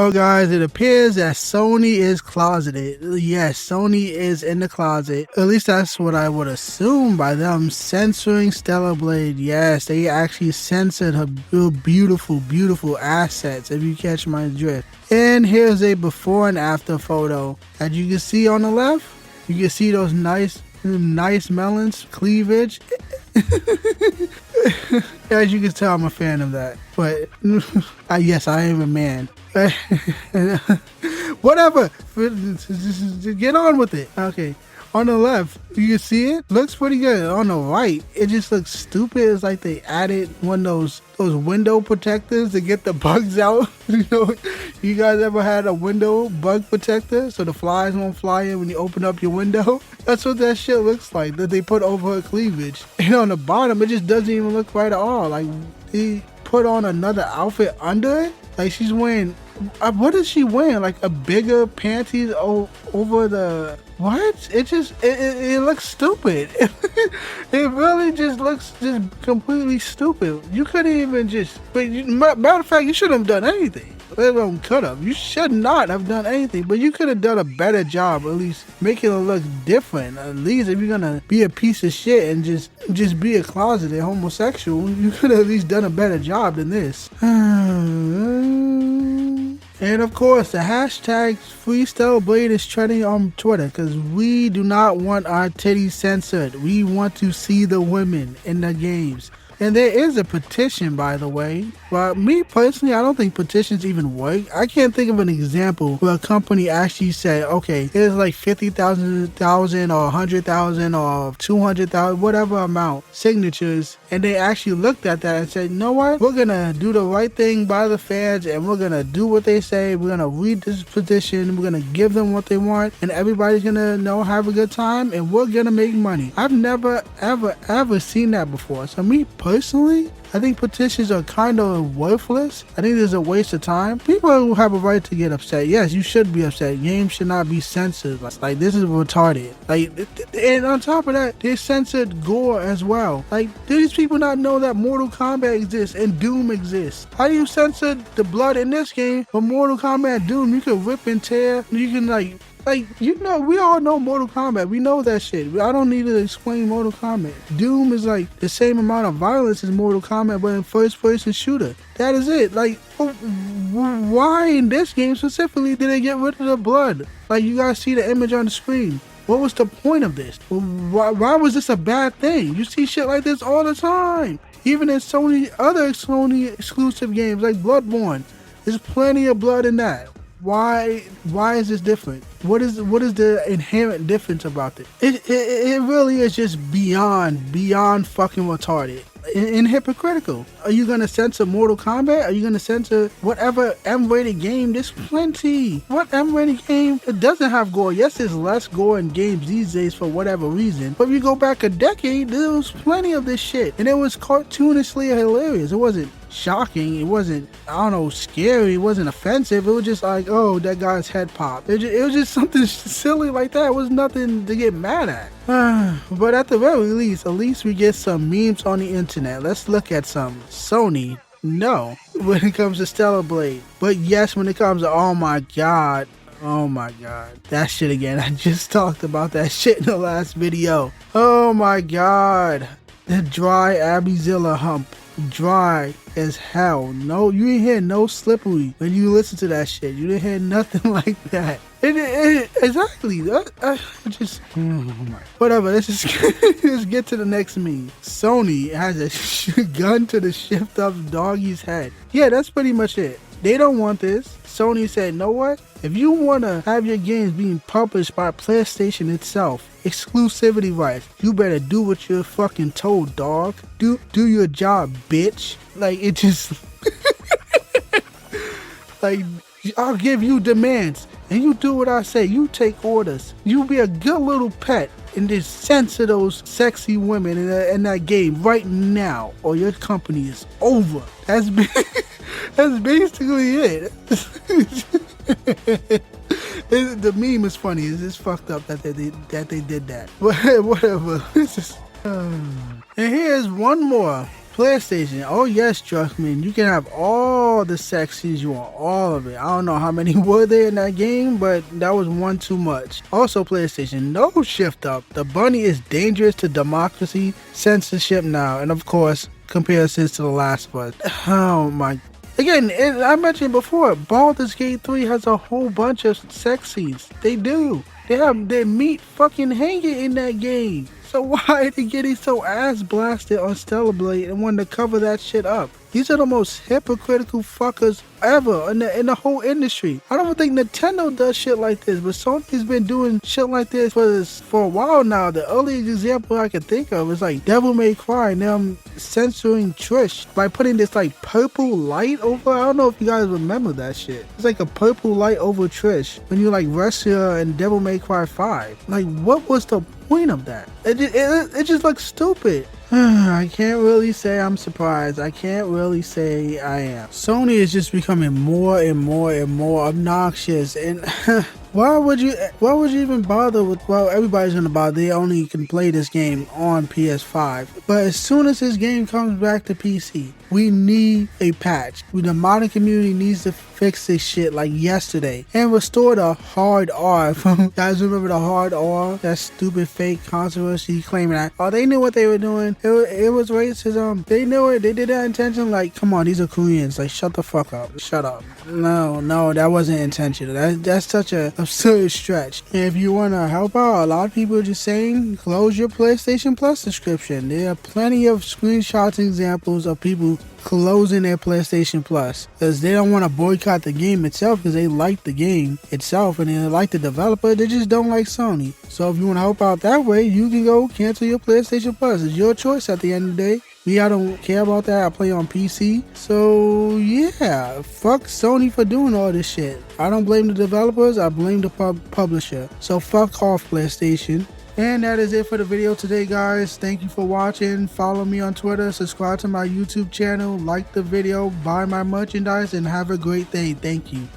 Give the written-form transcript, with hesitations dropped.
Oh guys, it appears that Sony is closeted. Yes, Sony is in the closet. At least that's what I would assume by them censoring Stellar Blade. Yes, they actually censored her beautiful, beautiful assets, if you catch my drift. And here's a before and after photo. As you can see on the left, you can see those nice melons, cleavage. As you can tell, I'm a fan of that. But yes, I am a man. Whatever. Just get on with it. Okay. On the left, you can see it. Looks pretty good. On the right, it just looks stupid. It's like they added one of those window protectors to get the bugs out. You guys ever had a window bug protector so the flies won't fly in when you open up your window? That's what that shit looks like that they put over her cleavage. And on the bottom, it just doesn't even look right at all. Like they put on another outfit under it. Like she's wearing, what is she wearing? Like a bigger panties over the, what? It looks stupid. It really just looks just completely stupid. You couldn't even matter of fact, you shouldn't have done anything. Let alone could have. You should not have done anything, but you could have done a better job, at least making it look different. At least if you're gonna be a piece of shit and just be a closeted homosexual, you could have at least done a better job than this. And of course, the hashtag Freestyle Blade is trending on Twitter because we do not want our titties censored. We want to see the women in the games. And there is a petition, by the way. But me personally, I don't think petitions even work. I can't think of an example where a company actually said, okay, here's like 50,000 or 100,000 or 200,000, whatever amount, signatures. And they actually looked at that and said, you know what? We're going to do the right thing by the fans and we're going to do what they say. We're going to read this petition. We're going to give them what they want. And everybody's going to have a good time. And we're going to make money. I've never, ever seen that before. So me personally, I think petitions are kind of worthless. I think there's a waste of time. People who have a right to get upset. Yes, you should be upset. Games should not be censored. Like this is retarded. Like, and on top of that, they censored gore as well. Like, do these people not know that Mortal Kombat exists and Doom exists? How do you censor the blood in this game? For Mortal Kombat Doom, you can rip and tear. You can we all know Mortal Kombat. We know that shit. I don't need to explain Mortal Kombat. Doom is like the same amount of violence as Mortal Kombat, but in first-person shooter. That is it. Like, why in this game specifically did they get rid of the blood? Like, you guys see the image on the screen. What was the point of this? Why was this a bad thing? You see shit like this all the time. Even in other Sony exclusive games like Bloodborne, there's plenty of blood in that. Why is this different? What is the inherent difference about it? It really is just beyond fucking retarded and hypocritical. Are you gonna censor Mortal Kombat? Are you gonna censor whatever M-rated game? There's plenty. What M-rated game? It doesn't have gore. Yes, there's less gore in games these days for whatever reason. But if you go back a decade, there was plenty of this shit. And it was cartoonishly hilarious. It wasn't shocking. It wasn't, scary. It wasn't offensive. It was just like, oh, that guy's head popped. It was just something silly like that. It was nothing to get mad at. But at the very least, at least we get some memes on the internet. Let's look at some. Sony, no, when it comes to Stellar Blade. But yes, when it comes to, oh my god, that shit again. I just talked about that shit in the last video. Oh my god, the dry Abbyzilla hump. Dry as hell. No, you didn't hear no slippery when you listen to that shit. You didn't hear nothing like that. Exactly. Whatever. Let's just get to the next meme. Sony has a gun to the shift up doggy's head. Yeah, that's pretty much it. They don't want this. Sony said, know what? If you want to have your games being published by PlayStation itself, exclusivity rights, you better do what you're fucking told, dog. Do your job, bitch. Like, it just... like, I'll give you demands, and you do what I say. You take orders. You be a good little pet and just censor those sexy women in that game right now, or your company is over. That's basically it. The meme is funny. It's just fucked up that they did that. But whatever. And here's one more PlayStation, oh yes, Druckmann, you can have all the sex scenes you want, all of it. I don't know how many were there in that game, but that was one too much. Also PlayStation, no shift up. The bunny is dangerous to democracy, censorship now, and of course, comparisons to The Last of Us. Oh my. Again, I mentioned before, Baldur's Gate 3 has a whole bunch of sex scenes. They do. They have their meat fucking hanging in that game. So why are they getting so ass blasted on Stellar Blade and wanting to cover that shit up? These are the most hypocritical fuckers ever in the whole industry. I don't think Nintendo does shit like this, but Sony's been doing shit like this for a while now. The earliest example I can think of is like Devil May Cry and them censoring Trish by putting this like purple light over. I don't know if you guys remember that shit. It's like a purple light over Trish when you like rescue her in Devil May Cry 5. Like, what was the point of that? It just looks stupid. I can't really say I'm surprised. I can't really say I am. Sony is just becoming more and more and more obnoxious, and why would you even bother with, well, everybody's gonna bother. They only can play this game on PS5. But as soon as this game comes back to PC, we need a patch. The modding community needs to fix this shit like yesterday and restore the hard R. Guys, remember the hard R? That stupid fake controversy claiming that, oh, they knew what they were doing. It was racism. They knew it. They did that intention. Like, come on, these are Koreans. Like, shut the fuck up. Shut up. No, that wasn't intentional. That's such a absurd stretch. And if you want to help out, a lot of people are just saying, close your PlayStation Plus subscription. There are plenty of screenshots and examples of people closing their PlayStation Plus because they don't want to boycott the game itself because they like the game itself and they like the developer. They just don't like Sony. So if you want to help out that way, you can go cancel your PlayStation Plus. It's your choice at the end of the day. Me, I don't care about that. I play on PC. So yeah, fuck Sony for doing all this shit. I don't blame the developers. I blame the publisher. So fuck off, PlayStation. And that is it for the video today, guys. Thank you for watching. Follow me on Twitter, subscribe to my YouTube channel, like the video, buy my merchandise, and have a great day. Thank you.